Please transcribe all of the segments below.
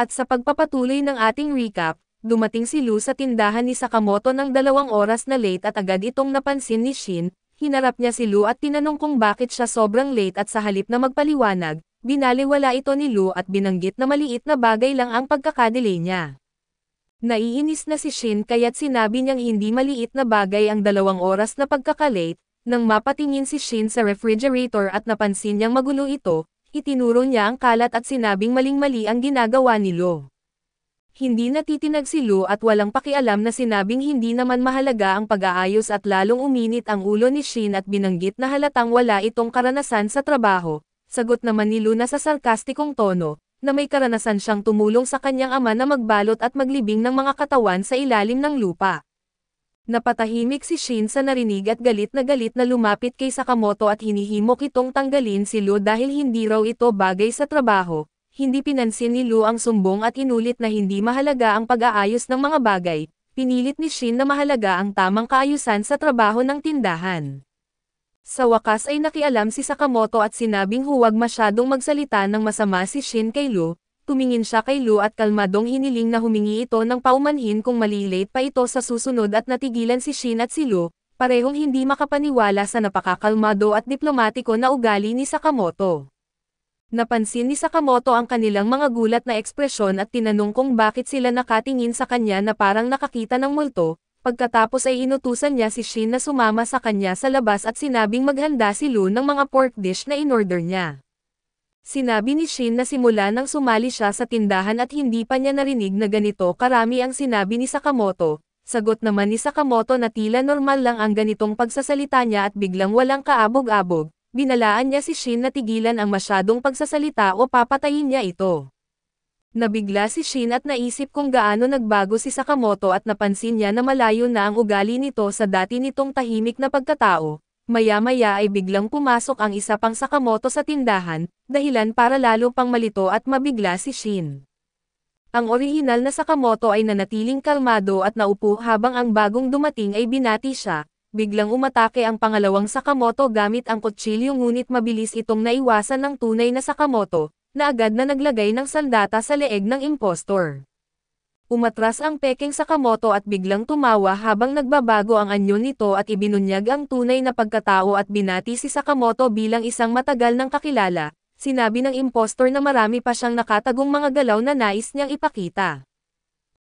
At sa pagpapatuloy ng ating recap, dumating si Lu sa tindahan ni Sakamoto ng 2 oras na late at agad itong napansin ni Shin. Hinarap niya si Lu at tinanong kung bakit siya sobrang late at sa halip na magpaliwanag, binaliwala ito ni Lu at binanggit na maliit na bagay lang ang pagkakadelay niya. Naiinis na si Shin kaya't sinabi niyang hindi maliit na bagay ang 2 oras na pagkakalate. Nang mapatingin si Shin sa refrigerator at napansin niyang magulo ito, itinuro niya ang kalat at sinabing maling-mali ang ginagawa ni Lu. Hindi natitinag si Lu at walang pakialam na sinabing hindi naman mahalaga ang pag-aayos at lalong uminit ang ulo ni Shin at binanggit na halatang wala itong karanasan sa trabaho. Sagot naman ni Lu na sa sarkastikong tono, na may karanasan siyang tumulong sa kanyang ama na magbalot at maglibing ng mga katawan sa ilalim ng lupa. Napatahimik si Shin sa narinig at galit na lumapit kay Sakamoto at hinihimok itong tanggalin si Lu dahil hindi raw ito bagay sa trabaho. Hindi pinansin ni Lu ang sumbong at inulit na hindi mahalaga ang pag-aayos ng mga bagay. Pinilit ni Shin na mahalaga ang tamang kaayusan sa trabaho ng tindahan. Sa wakas ay nakialam si Sakamoto at sinabing huwag masyadong magsalita ng masama si Shin kay Lu. Tumingin siya kay Lu at kalmadong hiniling na humingi ito ng paumanhin kung malilate pa ito sa susunod at natigilan si Shin at si Lu, parehong hindi makapaniwala sa napakakalmado at diplomatiko na ugali ni Sakamoto. Napansin ni Sakamoto ang kanilang mga gulat na ekspresyon at tinanong kung bakit sila nakatingin sa kanya na parang nakakita ng multo. Pagkatapos ay inutusan niya si Shin na sumama sa kanya sa labas at sinabing maghanda si Lu ng mga pork dish na inorder niya. Sinabi ni Shin na simula nang sumali siya sa tindahan at hindi pa niya narinig na ganito karami ang sinabi ni Sakamoto. Sagot naman ni Sakamoto na tila normal lang ang ganitong pagsasalita niya at biglang walang kaabog-abog. Binalaan niya si Shin na tigilan ang masyadong pagsasalita o papatayin niya ito. Nabigla si Shin at naisip kung gaano nagbago si Sakamoto at napansin niya na malayo na ang ugali nito sa dati nitong tahimik na pagkatao. Maya-maya ay biglang pumasok ang isa pang Sakamoto sa tindahan, dahilan para lalo pang malito at mabigla si Shin. Ang orihinal na Sakamoto ay nanatiling kalmado at naupo habang ang bagong dumating ay binati siya. Biglang umatake ang pangalawang Sakamoto gamit ang kutsilyo ngunit mabilis itong naiwasan ng tunay na Sakamoto, na agad na naglagay ng sandata sa leeg ng impostor. Umatras ang peking Sakamoto at biglang tumawa habang nagbabago ang anyo nito at ibinunyag ang tunay na pagkatao at binati si Sakamoto bilang isang matagal ng kakilala. Sinabi ng impostor na marami pa siyang nakatagong mga galaw na nais niyang ipakita.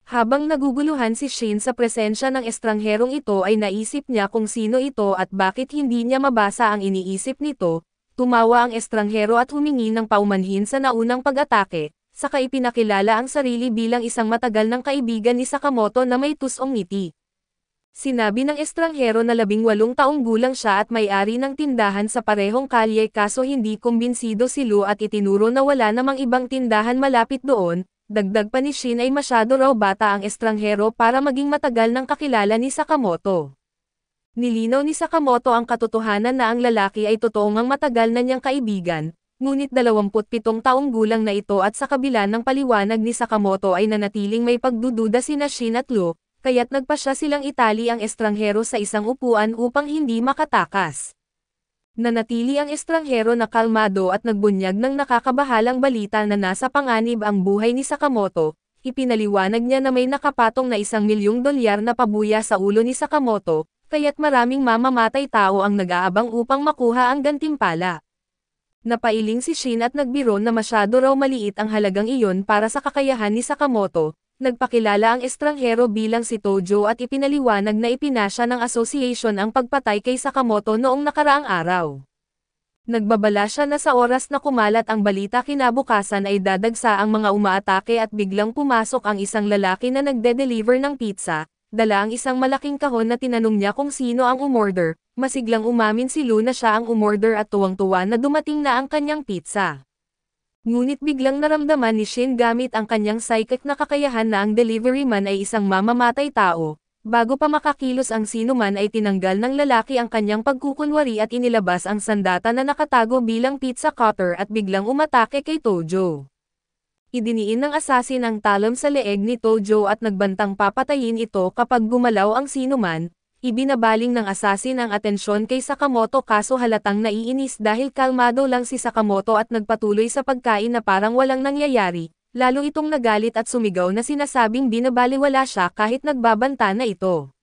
Habang naguguluhan si Shin sa presensya ng estrangherong ito ay naisip niya kung sino ito at bakit hindi niya mabasa ang iniisip nito. Tumawa ang estranghero at humingi ng paumanhin sa naunang pag-atake, saka ipinakilala ang sarili bilang isang matagal ng kaibigan ni Sakamoto na may tusong ngiti. Sinabi ng estranghero na 18 taong gulang siya at may-ari ng tindahan sa parehong kalye kaso hindi kumbinsido si Lu at itinuro na wala namang ibang tindahan malapit doon. Dagdag pa ni Shin ay masyado raw bata ang estranghero para maging matagal ng kakilala ni Sakamoto. Nilinaw ni Sakamoto ang katotohanan na ang lalaki ay totoong ang matagal na niyang kaibigan, ngunit 27 taong gulang na ito at sa kabila ng paliwanag ni Sakamoto ay nanatiling may pagdududa sina Shin at Lu, kaya't nagpasya silang itali ang estranghero sa isang upuan upang hindi makatakas. Nanatili ang estranghero na kalmado at nagbunyag ng nakakabahalang balita na nasa panganib ang buhay ni Sakamoto. Ipinaliwanag niya na may nakapatong na $1,000,000 na pabuya sa ulo ni Sakamoto, kaya't maraming mamamatay tao ang nag-aabang upang makuha ang gantimpala. Napailing si Shin at nagbiro na masyado raw maliit ang halagang iyon para sa kakayahan ni Sakamoto. Nagpakilala ang estranghero bilang si Tojo at ipinaliwanag na ipinasya ng association ang pagpatay kay Sakamoto noong nakaraang araw. Nagbabala siya na sa oras na kumalat ang balita kinabukasan ay dadagsa ang mga umaatake at biglang pumasok ang isang lalaki na nagde-deliver ng pizza, dala ang isang malaking kahon na tinanong niya kung sino ang umorder. Masiglang umamin si Lu na siya ang umorder at tuwang-tuwa na dumating na ang kanyang pizza. Ngunit biglang naramdaman ni Shin gamit ang kanyang psychic na kakayahan na ang delivery man ay isang mamamatay tao. Bago pa makakilos ang sinuman ay tinanggal ng lalaki ang kanyang pagkukunwari at inilabas ang sandata na nakatago bilang pizza cutter at biglang umatake kay Tojo. Idiniin ng assassin ang talon sa leeg ni Tojo at nagbantang papatayin ito kapag gumalaw ang sinuman. Ibinabaling ng assassin ang atensyon kay Sakamoto kaso halatang naiinis dahil kalmado lang si Sakamoto at nagpatuloy sa pagkain na parang walang nangyayari. lalo itong nagalit at sumigaw na sinasabing binabaliwala siya kahit nagbabanta na ito.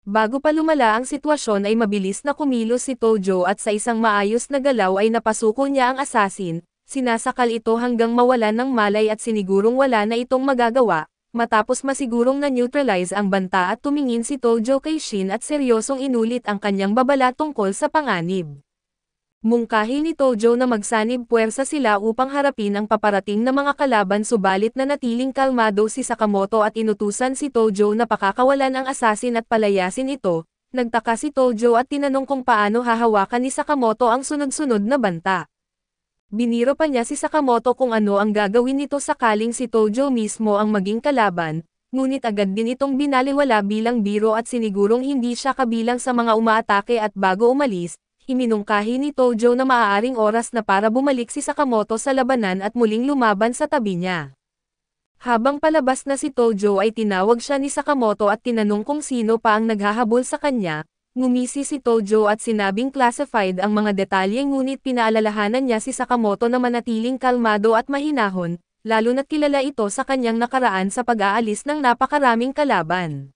Bago pa lumala ang sitwasyon ay mabilis na kumilos si Tojo at sa isang maayos na galaw ay napasuko niya ang assassin, sinasakal ito hanggang mawalan ng malay at sinigurong wala na itong magagawa, matapos masigurong na-neutralize ang banta at tumingin si Tojo kay Shin at seryosong inulit ang kanyang babala tungkol sa panganib. Mungkahi ni Tojo na magsanib puwersa sila upang harapin ang paparating na mga kalaban subalit na natiling kalmado si Sakamoto at inutusan si Tojo na pakakawalan ang assassin at palayasin ito. Nagtaka si Tojo at tinanong kung paano hahawakan ni Sakamoto ang sunod-sunod na banta. Biniro pa niya si Sakamoto kung ano ang gagawin nito sakaling si Tojo mismo ang maging kalaban, ngunit agad din itong binaliwala bilang biro at sinigurong hindi siya kabilang sa mga umaatake at bago umalis, iminungkahi ni Tojo na maaaring oras na para bumalik si Sakamoto sa labanan at muling lumaban sa tabi niya. Habang palabas na si Tojo ay tinawag siya ni Sakamoto at tinanong kung sino pa ang naghahabol sa kanya, ngumisi si Tojo at sinabing classified ang mga detalye ngunit pinaalalahanan niya si Sakamoto na manatiling kalmado at mahinahon, lalo na't kilala ito sa kanyang nakaraan sa pag-aalis ng napakaraming kalaban.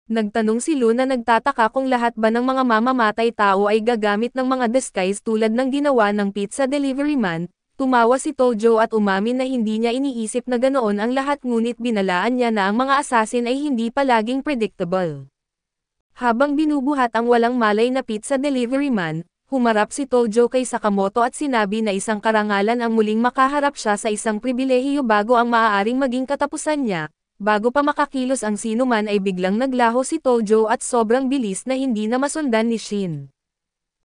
Nagtanong si Lu na nagtataka kung lahat ba ng mga mamamatay tao ay gagamit ng mga disguise tulad ng ginawa ng pizza delivery man. Tumawa si Tojo at umamin na hindi niya iniisip na ganoon ang lahat ngunit binalaan niya na ang mga assassin ay hindi palaging predictable. Habang binubuhat ang walang malay na pizza delivery man, humarap si Tojo kay Sakamoto at sinabi na isang karangalan ang muling makaharap siya sa isang pribilehiyo bago ang maaaring maging katapusan niya. Bago pa makakilos ang sinuman ay biglang naglaho si Tojo at sobrang bilis na hindi na masundan ni Shin.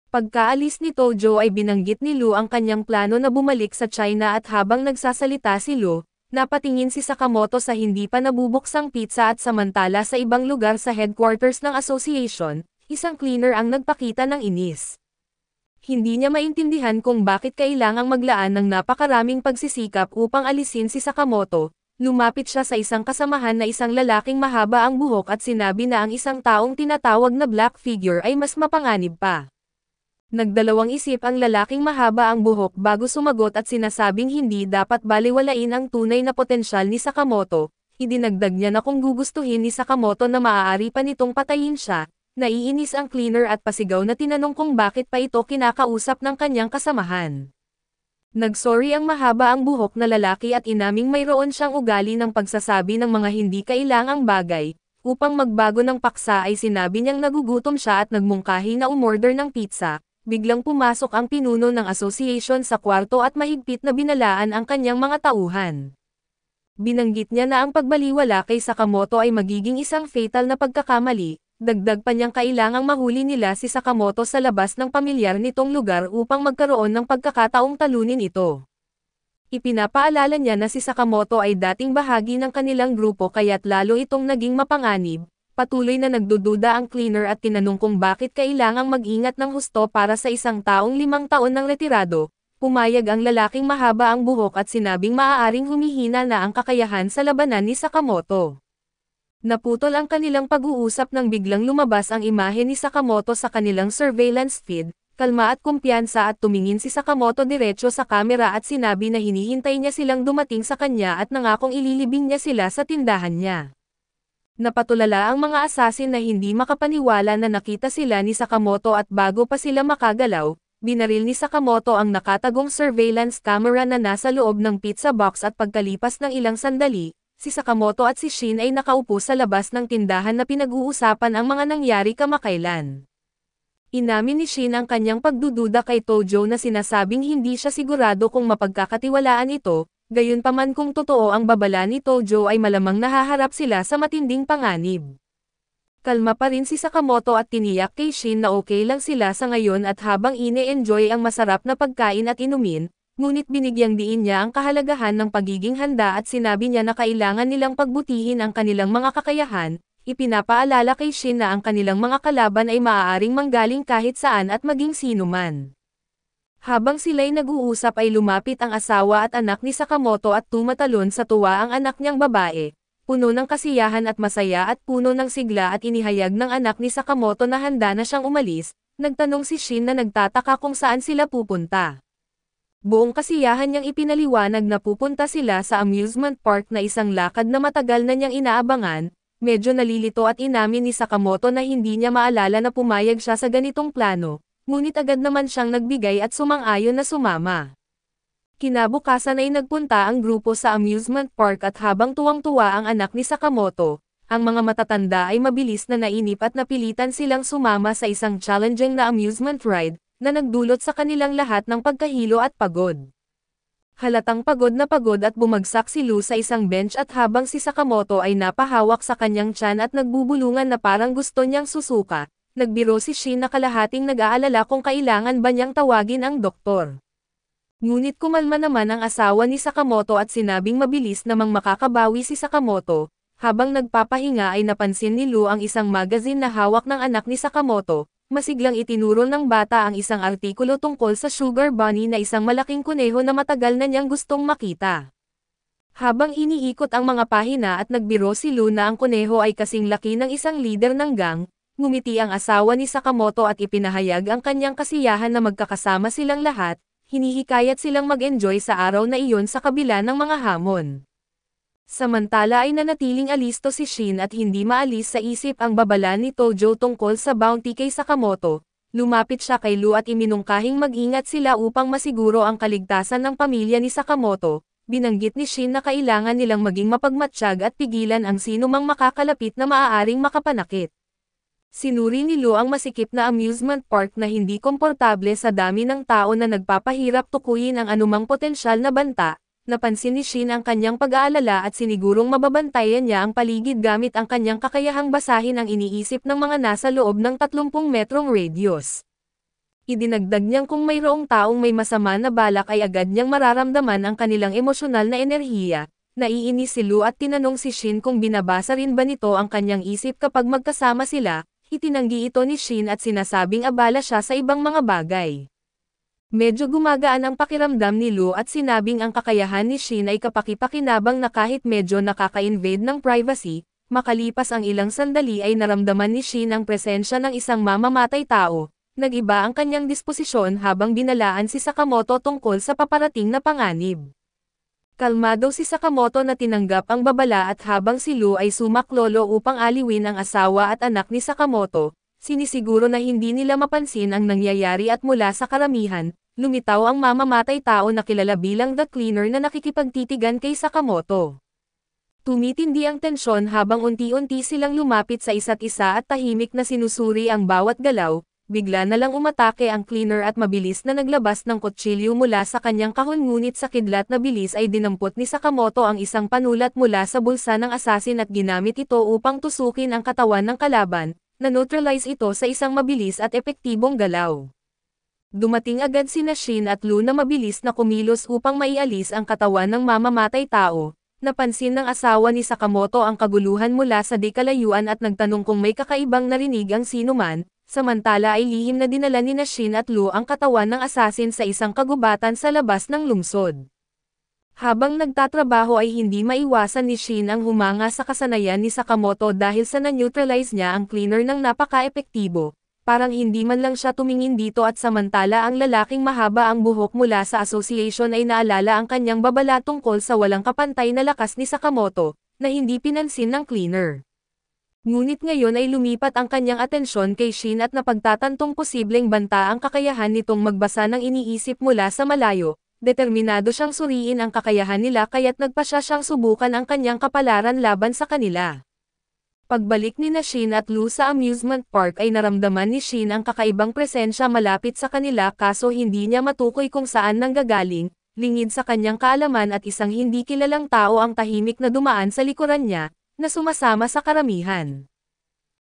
Pagkaalis ni Tojo ay binanggit ni Lu ang kanyang plano na bumalik sa China at habang nagsasalita si Lu, napatingin si Sakamoto sa hindi pa nabubuksang pizza at samantala sa ibang lugar sa headquarters ng association, isang cleaner ang nagpakita ng inis. Hindi niya maintindihan kung bakit kailangang maglaan ng napakaraming pagsisikap upang alisin si Sakamoto. Lumapit siya sa isang kasamahan na isang lalaking mahaba ang buhok at sinabi na ang isang taong tinatawag na black figure ay mas mapanganib pa. Nagdalawang isip ang lalaking mahaba ang buhok bago sumagot at sinasabing hindi dapat baliwalain ang tunay na potensyal ni Sakamoto. Idinagdag niya na kung gugustuhin ni Sakamoto na maaari pa nitong patayin siya, naiinis ang cleaner at pasigaw na tinanong kung bakit pa ito kinakausap ng kanyang kasamahan. Nagsorry ang mahaba ang buhok na lalaki at inaming mayroon siyang ugali ng pagsasabi ng mga hindi kailangang bagay. Upang magbago ng paksa ay sinabi niyang nagugutom siya at nagmungkahi na umorder ng pizza. Biglang pumasok ang pinuno ng association sa kwarto at mahigpit na binalaan ang kanyang mga tauhan. Binanggit niya na ang pagbaliwala kay Sakamoto ay magiging isang fatal na pagkakamali. Dagdag pa niyang kailangang mahuli nila si Sakamoto sa labas ng pamilyar nitong lugar upang magkaroon ng pagkakataong talunin ito. Ipinapaalala niya na si Sakamoto ay dating bahagi ng kanilang grupo kaya't lalo itong naging mapanganib. Patuloy na nagdududa ang cleaner at tinanong kung bakit kailangang mag-ingat ng husto para sa isang taong 5 taon ng retirado. Pumayag ang lalaking mahaba ang buhok at sinabing maaaring humihina na ang kakayahan sa labanan ni Sakamoto. Naputol ang kanilang pag-uusap nang biglang lumabas ang imahe ni Sakamoto sa kanilang surveillance feed. Kalma at kumpiyansa at tumingin si Sakamoto diretso sa kamera at sinabi na hinihintay niya silang dumating sa kanya at nangakong ililibing niya sila sa tindahan niya. Napatulala ang mga assassin na hindi makapaniwala na nakita sila ni Sakamoto at bago pa sila makagalaw, binaril ni Sakamoto ang nakatagong surveillance camera na nasa loob ng pizza box at pagkalipas ng ilang sandali, si Sakamoto at si Shin ay nakaupo sa labas ng tindahan na pinag-uusapan ang mga nangyari kamakailan. Inamin ni Shin ang kanyang pagdududa kay Tojo na sinasabing hindi siya sigurado kung mapagkakatiwalaan ito, gayunpaman kung totoo ang babala ni Tojo ay malamang nahaharap sila sa matinding panganib. Kalma pa rin si Sakamoto at tiniyak kay Shin na okay lang sila sa ngayon at habang ine-enjoy ang masarap na pagkain at inumin, ngunit binigyang diin niya ang kahalagahan ng pagiging handa at sinabi niya na kailangan nilang pagbutihin ang kanilang mga kakayahan. Ipinapaalala kay Shin na ang kanilang mga kalaban ay maaaring manggaling kahit saan at maging sino man. Habang sila'y nag-uusap ay lumapit ang asawa at anak ni Sakamoto at tumatalon sa tuwa ang anak niyang babae, puno ng kasiyahan at masaya at puno ng sigla at inihayag ng anak ni Sakamoto na handa na siyang umalis. Nagtanong si Shin na nagtataka kung saan sila pupunta. Buong kasiyahan niyang ipinaliwanag na pupunta sila sa amusement park na isang lakad na matagal na niyang inaabangan. Medyo nalilito at inamin ni Sakamoto na hindi niya maalala na pumayag siya sa ganitong plano, ngunit agad naman siyang nagbigay at sumang-ayon na sumama. Kinabukasan ay nagpunta ang grupo sa amusement park at habang tuwang-tuwa ang anak ni Sakamoto, ang mga matatanda ay mabilis na nainip at napilitan silang sumama sa isang challenging na amusement ride, na nagdulot sa kanilang lahat ng pagkahilo at pagod. Halatang pagod at bumagsak si Lu sa isang bench at habang si Sakamoto ay napahawak sa kanyang tiyan at nagbubulungan na parang gusto niyang susuka, nagbiro si Shin na kalahating nag-aalala kung kailangan ba niyang tawagin ang doktor. Ngunit kumalma naman ang asawa ni Sakamoto at sinabing mabilis namang makakabawi si Sakamoto. Habang nagpapahinga ay napansin ni Lu ang isang magazine na hawak ng anak ni Sakamoto. Masiglang itinuro ng bata ang isang artikulo tungkol sa Sugar Bunny na isang malaking kuneho na matagal na niyang gustong makita. Habang iniikot ang mga pahina at nagbiro si Lu na ang kuneho ay kasing laki ng isang leader ng gang, ngumiti ang asawa ni Sakamoto at ipinahayag ang kanyang kasiyahan na magkakasama silang lahat, hinihikayat silang mag-enjoy sa araw na iyon sa kabila ng mga hamon. Samantala ay nanatiling alisto si Shin at hindi maalis sa isip ang babala ni Tojo tungkol sa bounty kay Sakamoto. Lumapit siya kay Lu at iminungkahing mag-ingat sila upang masiguro ang kaligtasan ng pamilya ni Sakamoto. Binanggit ni Shin na kailangan nilang maging mapagmatsyag at pigilan ang sinumang makakalapit na maaaring makapanakit. Sinuri ni Lu ang masikip na amusement park na hindi komportable sa dami ng tao na nagpapahirap tukuyin ang anumang potensyal na banta. Napansin ni Shin ang kanyang pag-aalala at sinigurong mababantayan niya ang paligid gamit ang kanyang kakayahang basahin ang iniisip ng mga nasa loob ng 30 metrong radius. Idinagdag niyang kung mayroong taong may masama na balak ay agad niyang mararamdaman ang kanilang emosyonal na enerhiya. Naiinis si Lu at tinanong si Shin kung binabasa rin ba nito ang kanyang isip kapag magkasama sila. Itinanggi ito ni Shin at sinasabing abala siya sa ibang mga bagay. Medyo gumagaan ang pakiramdam ni Lu at sinabing ang kakayahan ni Shin ay kapaki-pakinabang na kahit medyo nakaka-invade ng privacy, makalipas ang ilang sandali ay naramdaman ni Shin ang presensya ng isang mamamatay tao. Nag-iba ang kanyang disposisyon habang binalaan si Sakamoto tungkol sa paparating na panganib. Kalmado si Sakamoto na tinanggap ang babala at habang si Lu ay sumaklolo upang aliwin ang asawa at anak ni Sakamoto, sinisiguro na hindi nila mapansin ang nangyayari at mula sa karamihan, lumitaw ang mamamatay tao na kilala bilang The Cleaner na nakikipagtitigan kay Sakamoto. Tumitindi ang tensyon habang unti-unti silang lumapit sa isa't isa at tahimik na sinusuri ang bawat galaw. Bigla na lang umatake ang Cleaner at mabilis na naglabas ng kutsilyo mula sa kanyang kahon ngunit sa kidlat na bilis ay dinampot ni Sakamoto ang isang panulat mula sa bulsa ng assassin at ginamit ito upang tusukin ang katawan ng kalaban, na-neutralize ito sa isang mabilis at epektibong galaw. Dumating agad sina Shin at Lu na mabilis na kumilos upang maialis ang katawan ng mamamatay tao. Napansin ng asawa ni Sakamoto ang kaguluhan mula sa di kalayuan at nagtanong kung may kakaibang narinig ang sinuman. Samantala ay lihim na dinala ni Shin at Lu ang katawan ng assassin sa isang kagubatan sa labas ng lungsod. Habang nagtatrabaho ay hindi maiwasan ni Shin ang humanga sa kasanayan ni Sakamoto dahil sa na-neutralize niya ang Cleaner ng napaka-epektibo. Parang hindi man lang siya tumingin dito at samantala ang lalaking mahaba ang buhok mula sa association ay naalala ang kanyang babala tungkol sa walang kapantay na lakas ni Sakamoto, na hindi pinansin ng Cleaner. Ngunit ngayon ay lumipat ang kanyang atensyon kay Shin at napagtatantong posibleng banta ang kakayahan nitong magbasa ng iniisip mula sa malayo. Determinado siyang suriin ang kakayahan nila kaya't nagpasya siyang subukan ang kanyang kapalaran laban sa kanila. Pagbalik ni Shin at Lu sa amusement park ay naramdaman ni Shin ang kakaibang presensya malapit sa kanila kaso hindi niya matukoy kung saan nanggagaling, lingid sa kanyang kaalaman at isang hindi kilalang tao ang tahimik na dumaan sa likuran niya, na sumasama sa karamihan.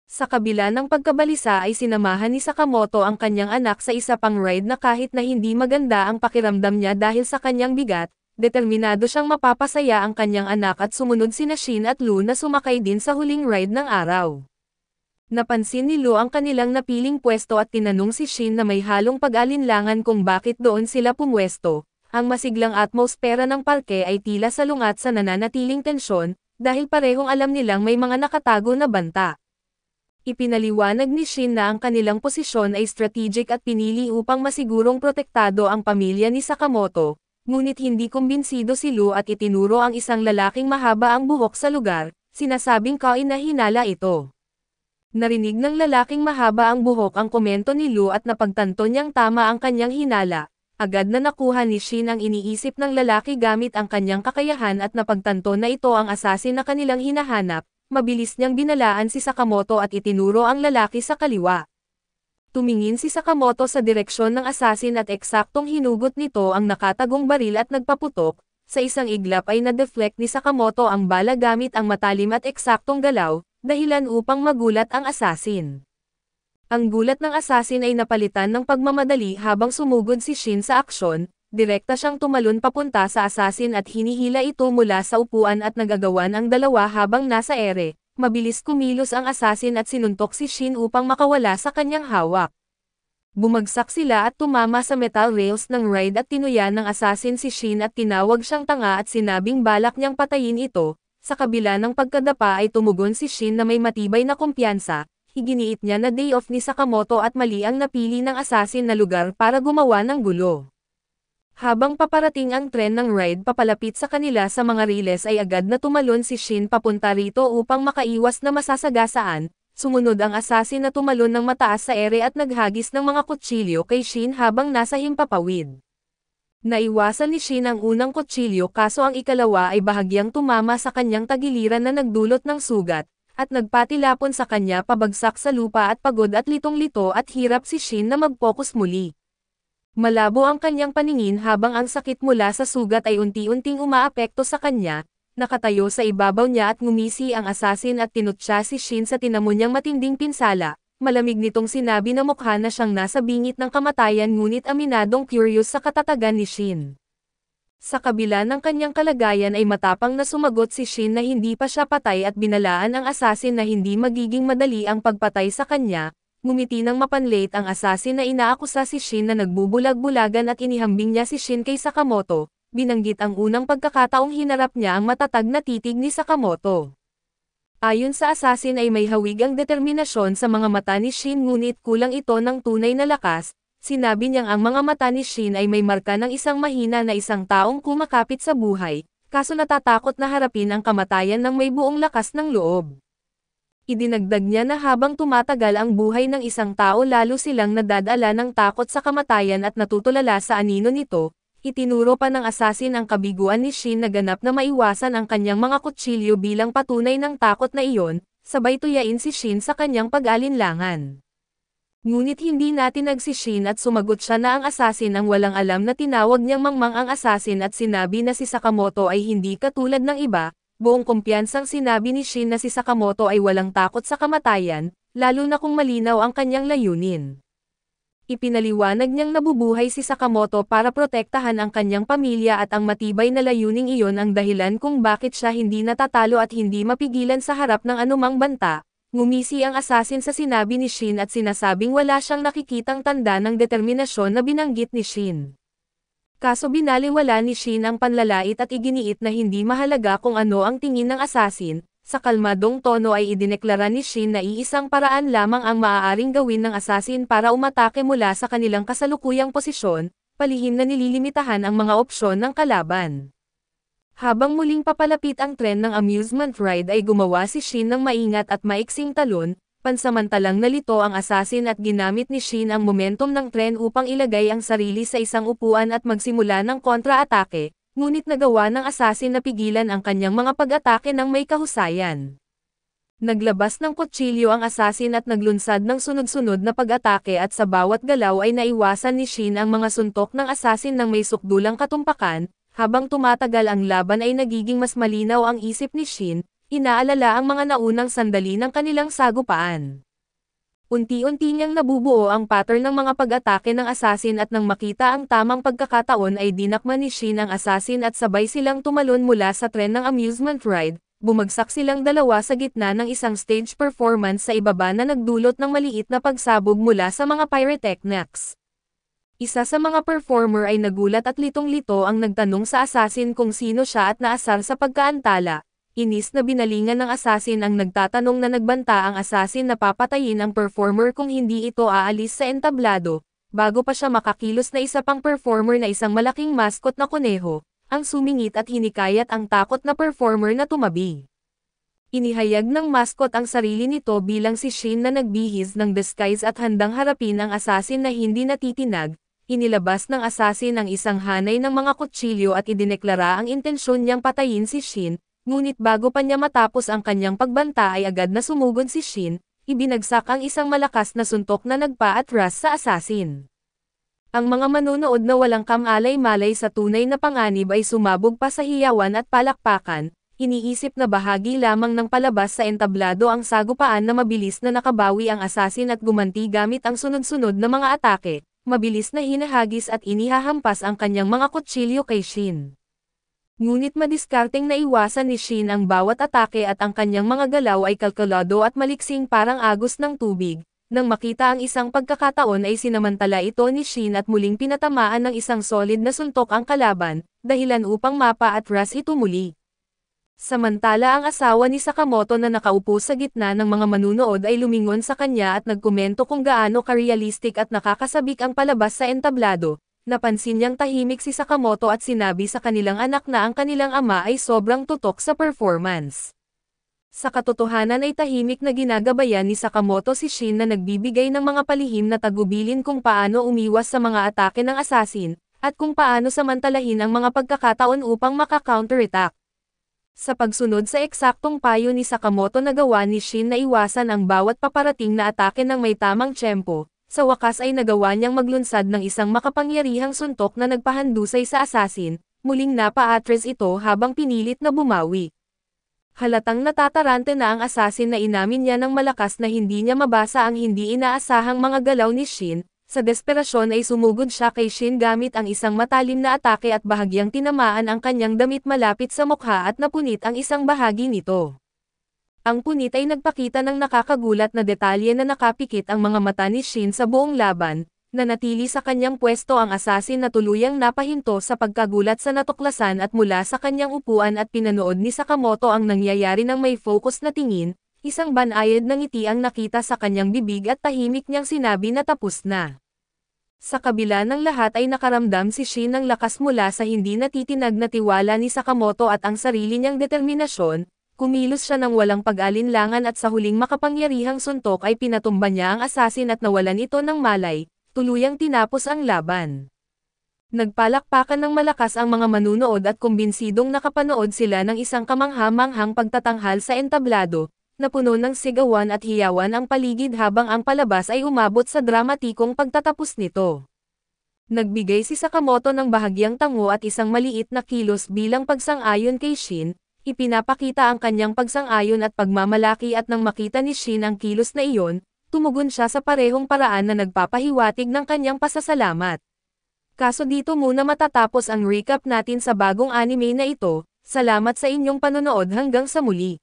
Sa kabila ng pagkabalisa ay sinamahan ni Sakamoto ang kanyang anak sa isa pang ride na kahit na hindi maganda ang pakiramdam niya dahil sa kanyang bigat, determinado siyang mapapasaya ang kanyang anak at sumunod sina Shin at Lu na sumakay din sa huling ride ng araw. Napansin ni Lu ang kanilang napiling pwesto at tinanong si Shin na may halong pag-alinlangan kung bakit doon sila pumwesto. Ang masiglang atmosfera ng parke ay tila salungat sa nananatiling tensyon, dahil parehong alam nilang may mga nakatago na banta. Ipinaliwanag ni Shin na ang kanilang posisyon ay strategic at pinili upang masigurong protektado ang pamilya ni Sakamoto, ngunit hindi kumbinsido si Lu at itinuro ang isang lalaking mahaba ang buhok sa lugar, sinasabing kain na hinala ito. Narinig ng lalaking mahaba ang buhok ang komento ni Lu at napagtanto niyang tama ang kanyang hinala. Agad na nakuha ni Shin ang iniisip ng lalaki gamit ang kanyang kakayahan at napagtanto na ito ang asasin na kanilang hinahanap. Mabilis niyang binalaan si Sakamoto at itinuro ang lalaki sa kaliwa. Tumingin si Sakamoto sa direksyon ng asasin at eksaktong hinugot nito ang nakatagong baril at nagpaputok. Sa isang iglap ay na-deflect ni Sakamoto ang bala gamit ang matalim at eksaktong galaw, dahilan upang magulat ang asasin. Ang gulat ng asasin ay napalitan ng pagmamadali habang sumugod si Shin sa aksyon. Direkta siyang tumalon papunta sa asasin at hinihila ito mula sa upuan at nagagawan ang dalawa habang nasa ere. Mabilis kumilos ang asasin at sinuntok si Shin upang makawala sa kanyang hawak. Bumagsak sila at tumama sa metal rails ng ride at tinuya ng asasin si Shin at tinawag siyang tanga at sinabing balak niyang patayin ito. Sa kabila ng pagkadapa ay tumugon si Shin na may matibay na kumpiyansa. Iginiit niya na day off ni Sakamoto at mali ang napili ng asasin na lugar para gumawa ng gulo. Habang paparating ang tren ng ride papalapit sa kanila sa mga riles ay agad na tumalon si Shin papunta rito upang makaiwas na masasagasaan. Sumunod ang asasin na tumalon ng mataas sa ere at naghagis ng mga kutsilyo kay Shin habang nasa himpapawid. Naiwasan ni Shin ang unang kutsilyo kaso ang ikalawa ay bahagyang tumama sa kanyang tagiliran na nagdulot ng sugat, at nagpatilapon sa kanya pabagsak sa lupa at pagod at litong-lito at hirap si Shin na mag-focus muli. Malabo ang kanyang paningin habang ang sakit mula sa sugat ay unti-unting umaapekto sa kanya. Nakatayo sa ibabaw niya at ngumisi ang asasin at tinutya si Shin sa tinamo niyang matinding pinsala. Malamig nitong sinabi na mukha na siyang nasa bingit ng kamatayan ngunit aminadong curious sa katatagan ni Shin. Sa kabila ng kanyang kalagayan ay matapang na sumagot si Shin na hindi pa siya patay at binalaan ang asasin na hindi magiging madali ang pagpatay sa kanya. Ngumiti ng mapanlate ang asasin na inaakusa si Shin na nagbubulag-bulagan at inihambing niya si Shin kay Sakamoto. Binanggit ang unang pagkakataong hinarap niya ang matatag na titig ni Sakamoto. Ayon sa asasin ay may hawig ang determinasyon sa mga mata ni Shin ngunit kulang ito ng tunay na lakas. Sinabi niyang ang mga mata ni Shin ay may marka ng isang mahina na isang taong kumakapit sa buhay, kaso natatakot na harapin ang kamatayan ng may buong lakas ng loob. Idinagdag niya na habang tumatagal ang buhay ng isang tao lalo silang nadadala ng takot sa kamatayan at natutulala sa anino nito. Itinuro pa ng asasin ang kabiguan ni Shin na ganap na maiwasan ang kanyang mga kutsilyo bilang patunay ng takot na iyon, sabay tuyain si Shin sa kanyang pag-alinlangan. Ngunit hindi natinag si Shin at sumagot siya na ang asasin ang walang alam na tinawag niyang mangmang ang asasin at sinabi na si Sakamoto ay hindi katulad ng iba. Buong kumpiyansang sinabi ni Shin na si Sakamoto ay walang takot sa kamatayan, lalo na kung malinaw ang kanyang layunin. Ipinaliwanag niyang nabubuhay si Sakamoto para protektahan ang kanyang pamilya at ang matibay na layuning iyon ang dahilan kung bakit siya hindi natatalo at hindi mapigilan sa harap ng anumang banta. Ngumisi ang asasin sa sinabi ni Shin at sinasabing wala siyang nakikitang tanda ng determinasyon na binanggit ni Shin. Kaso binaliwala ni Shin ang panlalait at iginiit na hindi mahalaga kung ano ang tingin ng asasin. Sa kalmadong tono ay idineklara ni Shin na iisang paraan lamang ang maaaring gawin ng asasin para umatake mula sa kanilang kasalukuyang posisyon, palihim na nililimitahan ang mga opsyon ng kalaban. Habang muling papalapit ang tren ng amusement ride ay gumawa si Shin ng maingat at maiksing talon. Pansamantalang nalito ang asasin at ginamit ni Shin ang momentum ng tren upang ilagay ang sarili sa isang upuan at magsimula ng kontra-atake, ngunit nagawa ng asasin na pigilan ang kanyang mga pag-atake ng may kahusayan. Naglabas ng kutsilyo ang asasin at naglunsad ng sunod-sunod na pag-atake at sa bawat galaw ay naiwasan ni Shin ang mga suntok ng asasin ng may sukdulang katumpakan. Habang tumatagal ang laban ay nagiging mas malinaw ang isip ni Shin. Inaalala ang mga naunang sandali ng kanilang sagupaan. Unti-unti niyang nabubuo ang pattern ng mga pag-atake ng asasin at nang makita ang tamang pagkakataon ay dinakma ni Shin ang asasin at sabay silang tumalon mula sa tren ng amusement ride. Bumagsak silang dalawa sa gitna ng isang stage performance sa ibaba na nagdulot ng maliit na pagsabog mula sa mga pyrotechnics. Isa sa mga performer ay nagulat at litong-lito ang nagtanong sa asasin kung sino siya at naasar sa pagkaantala. Inis na binalingan ng assassin ang nagtatanong na nagbanta ang assassin na papatayin ang performer kung hindi ito aalis sa entablado, bago pa siya makakilos na isa pang performer na isang malaking mascot na kuneho, ang sumingit at hinikayat ang takot na performer na tumabi. Inihayag ng mascot ang sarili nito bilang si Shin na nagbihis ng disguise at handang harapin ang assassin na hindi natitinag. Inilabas ng assassin ang isang hanay ng mga kutsilyo at idineklara ang intensyon niyang patayin si Shin, ngunit bago pa niya matapos ang kanyang pagbanta ay agad na sumugod si Shin, ibinagsak ang isang malakas na suntok na nagpa-atras sa assassin. Ang mga manonood na walang kamalay-malay sa tunay na panganib ay sumabog pa sa hiyawan at palakpakan, iniisip na bahagi lamang ng palabas sa entablado ang sagupaan na mabilis na nakabawi ang assassin at gumanti gamit ang sunod-sunod na mga atake, mabilis na hinahagis at inihahampas ang kanyang mga kutsilyo kay Shin. Ngunit madiskarteng naiwasan ni Shin ang bawat atake at ang kanyang mga galaw ay kalkulado at maliksing parang agos ng tubig. Nang makita ang isang pagkakataon ay sinamantala ito ni Shin at muling pinatamaan ng isang solid na suntok ang kalaban, dahilan upang mapa-atras ito muli. Samantala ang asawa ni Sakamoto na nakaupo sa gitna ng mga manunood ay lumingon sa kanya at nagkomento kung gaano ka-realistic at nakakasabik ang palabas sa entablado. Napansin niyang tahimik si Sakamoto at sinabi sa kanilang anak na ang kanilang ama ay sobrang tutok sa performance. Sa katotohanan ay tahimik na ginagabayan ni Sakamoto si Shin na nagbibigay ng mga palihim na tagubilin kung paano umiwas sa mga atake ng assassin, at kung paano samantalahin ang mga pagkakataon upang maka-counterattack. Sa pagsunod sa eksaktong payo ni Sakamoto nagawa ni Shin na iwasan ang bawat paparating na atake ng may tamang tiyempo. Sa wakas ay nagawa niyang maglunsad ng isang makapangyarihang suntok na nagpahandusay sa assassin, muling napa-atras ito habang pinilit na bumawi. Halatang natatarante na ang assassin na inamin niya ng malakas na hindi niya mabasa ang hindi inaasahang mga galaw ni Shin. Sa desperasyon ay sumugod siya kay Shin gamit ang isang matalim na atake at bahagyang tinamaan ang kanyang damit malapit sa mukha at napunit ang isang bahagi nito. Ang punit ay nagpakita ng nakakagulat na detalye na nakapikit ang mga mata ni Shin sa buong laban, nanatili sa kanyang pwesto ang assassin na tuluyang napahinto sa pagkagulat sa natuklasan at mula sa kanyang upuan at pinanood ni Sakamoto ang nangyayari ng may focus na tingin, isang banayad na ngiti ang nakita sa kanyang bibig at tahimik niyang sinabi na tapos na. Sa kabila ng lahat ay nakaramdam si Shin ng lakas mula sa hindi natitinag na tiwala ni Sakamoto at ang sarili niyang determinasyon. Kumilos siya ng walang pag-alinlangan at sa huling makapangyarihang suntok ay pinatumba niya ang assassin at nawalan ito ng malay, tuluyang tinapos ang laban. Nagpalakpakan ng malakas ang mga manunood at kumbinsidong nakapanood sila ng isang kamangha-manghang pagtatanghal sa entablado, na puno ng sigawan at hiyawan ang paligid habang ang palabas ay umabot sa dramatikong pagtatapos nito. Nagbigay si Sakamoto ng bahagyang tango at isang maliit na kilos bilang pagsang-ayon kay Shin. Ipinapakita ang kanyang pagsang-ayon at pagmamalaki at nang makita ni Shin ang kilos na iyon, tumugon siya sa parehong paraan na nagpapahiwatig ng kanyang pasasalamat. Kaso dito muna matatapos ang recap natin sa bagong anime na ito. Salamat sa inyong panonood hanggang sa muli.